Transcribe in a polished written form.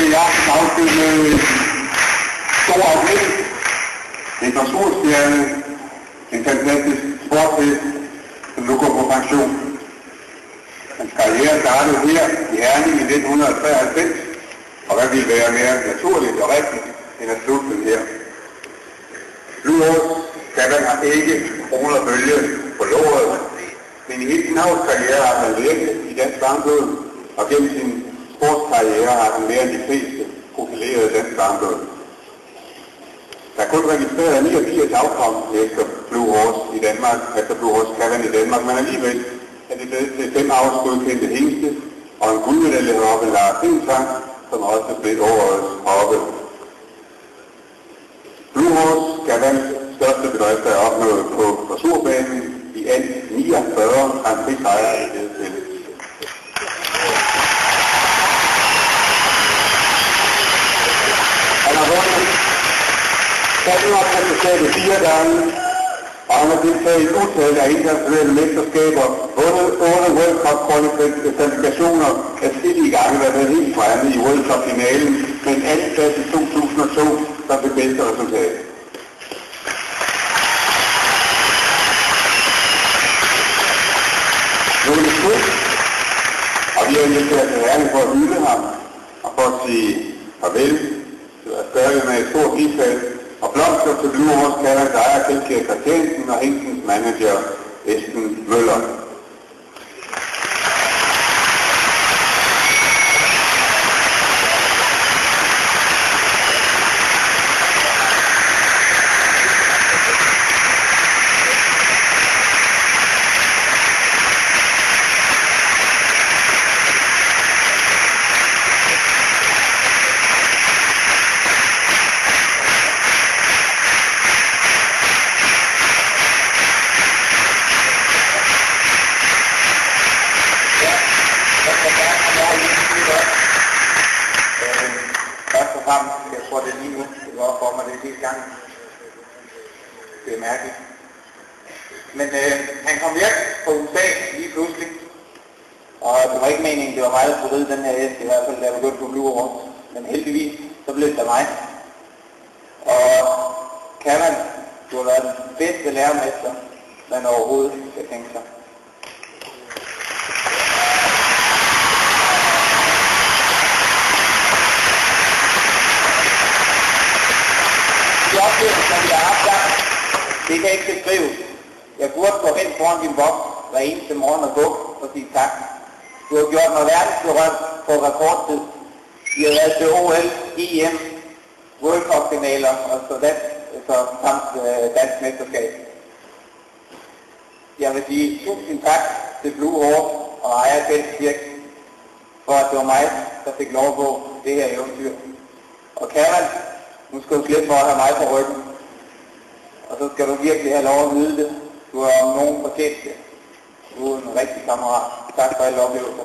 til aften afspillede stor afsnit. En pensionsstjerne, en fantastisk sportshest, som nu går på pension. Hans karriere startede her i Herning i 1993, og hvad ville være mere naturligt og rigtigt end at slutte den her. Blue Horse Cavern har ikke kroner og bølge på låret, men i hele sin karriere har han virket i dansk barnblod, og gennem sin sportskarriere har han mere end de fleste profilerede dansk barnblod. Der er kun registreret 89 afkom efter Blue Horse i Danmark, efter Blue Horse Cavern i Danmark, men alligevel er det blevet til 5 afskodkendte hingste og en guldmedalje heroppe Lars Hensang, som også blev årets hoppe. Blue Horse Caverns største bedrift er opnået på dressurbanen i alt 49 Grand Prix sejre i det spil. Han har vundet Danmarksmesterskabet 4 gange, og han har deltaget i utal af internationale mesterskaber, vundet 8 World Cup kvalifikationer, adskillige gange været helt fremme i World Cup finalen, men andenplads i 2002 som det bedste resultat. Nu er det slut, og vi har inviteret til Herning for at hylde ham, og for at sige farvel, at gøre det med et stort bifald, og blomster til Blue Horse Caverns ejer Kjeld Christiansen og Hengsens manager Esben Møller. Jeg tror, det er lige nu, det går op for mig, det er sidste gang. Det er mærkeligt. Men han kom hjem på USA lige pludselig. Og det var ikke meningen, det var mig, der skulle ride den her hest, i hvert fald da jeg begyndte på Blue Horse. Men heldigvis, så blev det mig. Og Cameron, du har været den bedste lærermester, man overhovedet kan tænke sig. De oplevelser, som vi har haft der, det kan ikke beskrives. Jeg burde gå hen foran din boks hver eneste morgen og gå og sige tak. Du har gjort mig verdensberømt på rekordtid. Vi har været til OL, EM, World Cup-finaler og samt dansk mesterskab. Jeg vil sige tusind tak til Blue Horse og ejer Fælleskirk for at det var mig, der fik lov på det her eventyr. Og Karen, nu skal du slippe for at have mig på ryggen. Og så skal du virkelig have lov at nyde det. Du har om nogen fortjent det. Du er en rigtig kammerat. Tak for alle oplevelser.